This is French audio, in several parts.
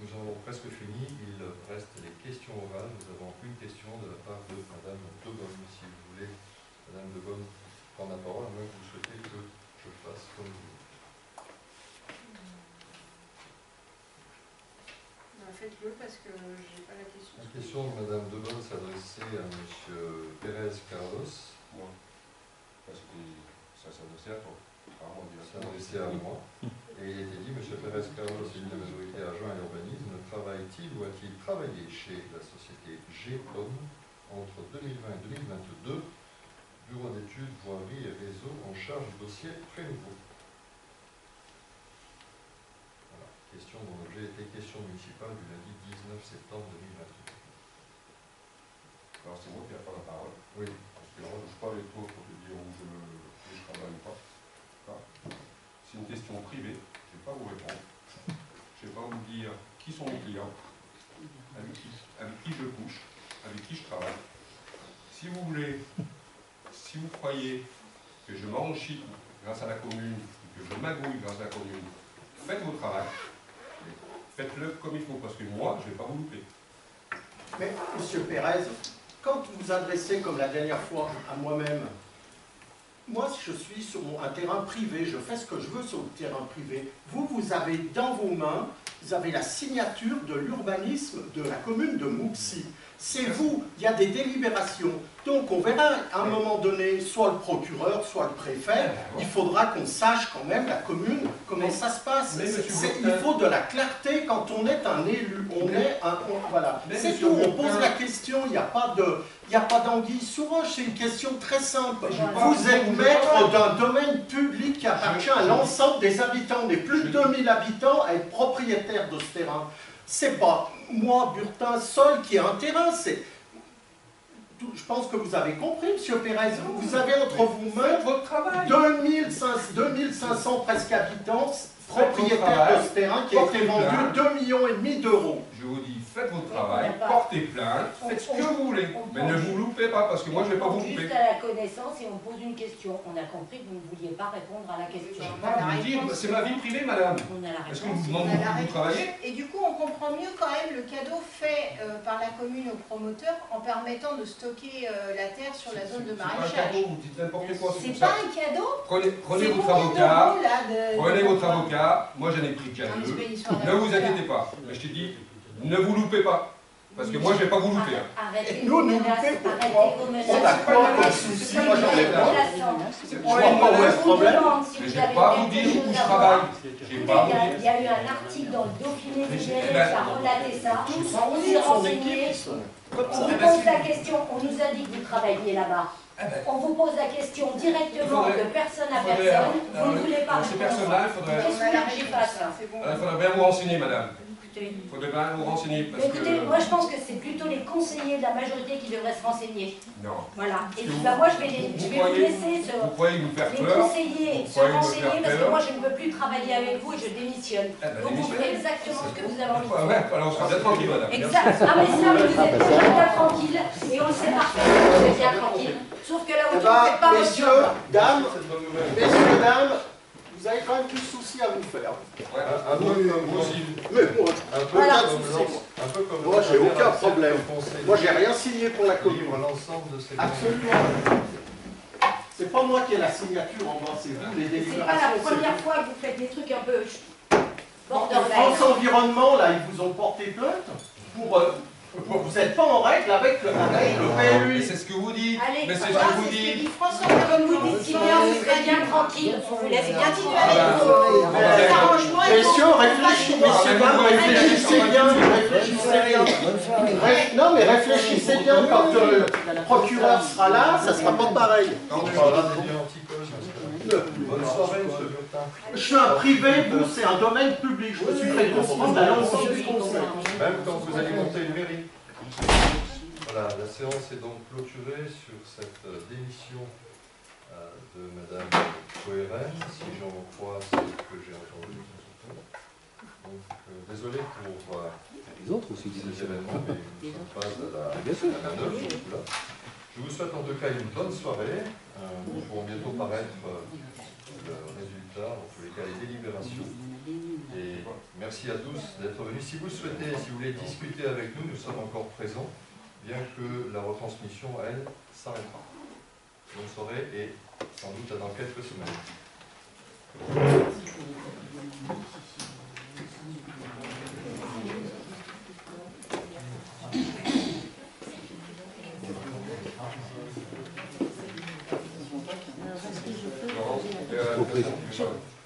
nous avons presque fini. Il reste les questions orales. Nous avons une question de la part de Madame de Beaune. Si vous voulez, Madame de Beaune, prendre la parole, à moins que vous souhaitez que je fasse comme vous. Faites-le parce que je n'ai pas la question. La question de Madame de Beaune s'adressait à Monsieur Pérez Carlos. Moi. Ça s'adressait à toi. Ça s'adressait à moi. Et il était dit, Monsieur Pérez Carlos, élu de la majorité adjoint à l'urbanisme, travaille-t-il ou a-t-il travaillé chez la société GPOM entre 2020 et 2022, bureau d'études, voirie et réseau en charge du dossier très nouveau. Voilà. Question dont l'objet était question municipale du lundi 19 septembre 2022. Alors c'est moi qui vais faire la parole. Oui. Parce que là, je ne suis pas avec toi pour te dire où je travaille ou pas. C'est une question privée, je ne vais pas vous répondre. Je ne vais pas vous dire qui sont mes clients, avec qui je couche, avec qui je travaille. Si vous voulez, si vous croyez que je m'enrichis grâce à la commune, que je magouille grâce à la commune, faites votre travail. Faites-le comme il faut, parce que moi, je ne vais pas vous louper. Mais, Monsieur Pérez, quand vous vous adressez, comme la dernière fois, à moi-même, moi, je suis sur un terrain privé, je fais ce que je veux sur le terrain privé. Vous, vous avez dans vos mains, vous avez la signature de l'urbanisme de la commune de Mouxy. C'est vous, il y a des délibérations. Donc, on verra à un moment donné, soit le procureur, soit le préfet, il faudra qu'on sache quand même, la commune, comment ça se passe. Il faut de la clarté quand on est un élu. Voilà. C'est tout, on pose la question, il n'y a pas d'anguille sous roche, c'est une question très simple. Vous êtes maître d'un domaine public qui appartient à l'ensemble des habitants. On est plus de 2000 habitants à être propriétaires de ce terrain. C'est pas moi, Burtin, seul qui a un terrain, je pense que vous avez compris, M. Pérez, vous avez entre vous-mêmes 2500 presque habitants propriétaires de ce terrain qui a été vendu 2,5 millions d'euros. Je vous dis, faites votre travail, portez plainte, faites ce que vous voulez, mais ne vous loupez pas, parce que moi je ne vais pas vous louper. Juste à la connaissance et on pose une question. On a compris que vous ne vouliez pas répondre à la question. Je ne vais pas vous dire, c'est ma vie privée, madame. On a la réponse. Est-ce qu'on vous demande beaucoup de travailler? Et du coup, on comprend mieux quand même le cadeau fait par la commune aux promoteurs en permettant de stocker la terre sur la zone de maraîchage. C'est pas un cadeau, vous dites n'importe quoi. C'est pas un cadeau? Prenez votre avocat, prenez votre avocat, moi j'en ai pris déjà deux. Ne vous inquiétez pas, mais je te dis, ne vous loupez pas. Parce que moi, je ne vais pas vous louper. Arrêtez nous, vos menaces, arrêtez vos menaces. On a pas de soucis, moi j'en ai pas. C'est Je vois pas où est le problème. Mais je ne vais pas vous dire où je travaille. Il y a eu un article dans le Dauphiné libéré qui a relaté ça. On s'est renseigné. On vous pose la question, on nous a dit que vous travailliez là-bas. On vous pose la question directement de personne à personne. Vous ne voulez pas C'est personnel, il faudrait... Qu'est-ce que vous voulez que j'y fasse? Il faudrait bien vous renseigner, madame. Il faudrait bien vous renseigner parce écoutez, que... moi je pense que c'est plutôt les conseillers de la majorité qui devraient se renseigner. Non. Voilà. Et puis moi je vais vous laisser vous croyez nous faire les peur, conseillers se renseigner parce que moi je ne peux plus travailler avec vous et je démissionne. Donc vous ferez exactement ce que vous avez envie de faire. Ouais, alors on sera bien tranquille, madame. Exact. Ah mais ça, vous êtes bien tranquille et on le sait parfaitement, vous êtes bien tranquille. Sauf que là où vous ne faites pas votre job. Messieurs, dames, vous avez quand même plus de soucis à vous faire. Un peu comme vous aussi. Mais moi, Un peu comme moi j'ai aucun problème. Moi j'ai rien signé pour la commune. L'ensemble de ces Absolument. C'est pas moi qui ai la signature en bas, c'est vous les C'est pas délibérations. la première fois que vous faites des trucs un peu borderline. France Environnement, là, ils vous ont porté plainte pour... vous n'êtes pas en règle avec le PLU. C'est ce que vous dites. Allez, Mais c'est ce que vous dites. Comme vous dites si bien, vous serez bien tranquille. On vous laisse continuer avec vos arrangements. Messieurs, réfléchissez, messieurs, dames, réfléchissez bien, réfléchissez bien. Non, mais réfléchissez bien quand le procureur sera là, ça sera pas pareil. Bonne soirée, monsieur Burtin. Je suis un privé, vous, c'est un domaine public. Je me suis fait comprendre à l'ensemble du conseil. Même quand vous allez monter une mairie. Voilà, la séance est donc clôturée sur cette démission de Madame Coeren, si j'en crois ce que j'ai entendu. Donc, désolé pour Les autres aussi. ces événements, mais nous sommes pas à la manœuvre, surtout là. Je vous souhaite en tout cas une bonne soirée. Nous pourrons bientôt paraître le résultat, en tous les cas les délibérations Et merci à tous d'être venus. Si vous le souhaitez, si vous voulez discuter avec nous, nous sommes encore présents, bien que la retransmission, elle, s'arrêtera. Vous le saurez, et sans doute dans quelques semaines.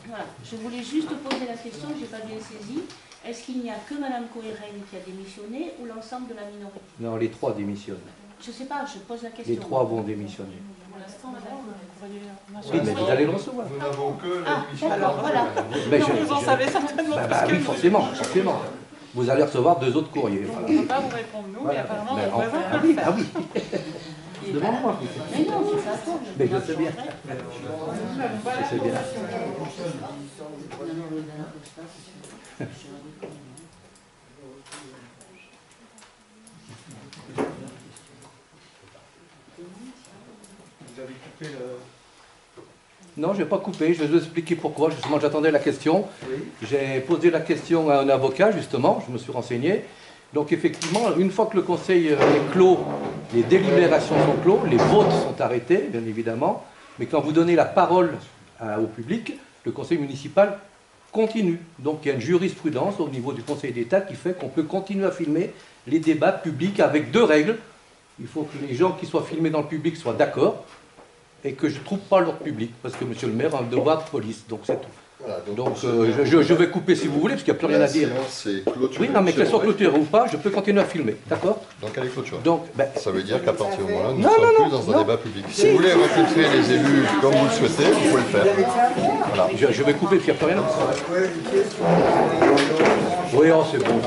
Voilà. Je voulais juste poser la question, je n'ai pas bien saisi. Est-ce qu'il n'y a que Mme Cohen qui a démissionné ou l'ensemble de la minorité? Non, les 3 démissionnent. Je ne sais pas, je pose la question. Les 3 vont démissionner. Pour l'instant, Mme Oui, mais vous allez le recevoir. Nous n'avons que la démission. D'accord, voilà. Mais Vous en savez certainement plus que oui, nous. forcément. Vous allez recevoir 2 autres courriers. On Voilà. ne peut pas vous répondre, nous, mais Voilà. apparemment, Mais notre enfin, voisin ah peut oui, le ah faire. oui. Demande-moi. Mais non, c'est ça, toi. Mais je sais bien. Je sais bien. Vous avez coupé le... Non, je n'ai pas coupé, je vais vous expliquer pourquoi. Justement, j'attendais la question. J'ai posé la question à un avocat, justement, je me suis renseigné. Donc effectivement, une fois que le conseil est clos, les délibérations sont clos, les votes sont arrêtés, bien évidemment. Mais quand vous donnez la parole au public, le conseil municipal continue. Donc il y a une jurisprudence au niveau du Conseil d'État qui fait qu'on peut continuer à filmer les débats publics avec 2 règles. Il faut que les gens qui soient filmés dans le public soient d'accord et que je ne trouve pas leur public, parce que monsieur le maire a un devoir de police, donc c'est tout. Voilà, Donc je vais couper si vous voulez, parce qu'il n'y a plus rien à dire. C'est clôturé. Oui, non, mais qu'elle soit clôturée ou pas, je peux continuer à filmer, d'accord? Donc elle est clôturée. Donc, Ça veut dire qu'à partir du moment-là, nous ne Non, sommes non, plus non, dans un non. débat public. Si vous voulez rencontrer les élus comme vous le souhaitez, vous pouvez le faire. Voilà. je vais couper, parce qu'il n'y a plus rien à dire. Oui, oh, c'est bon.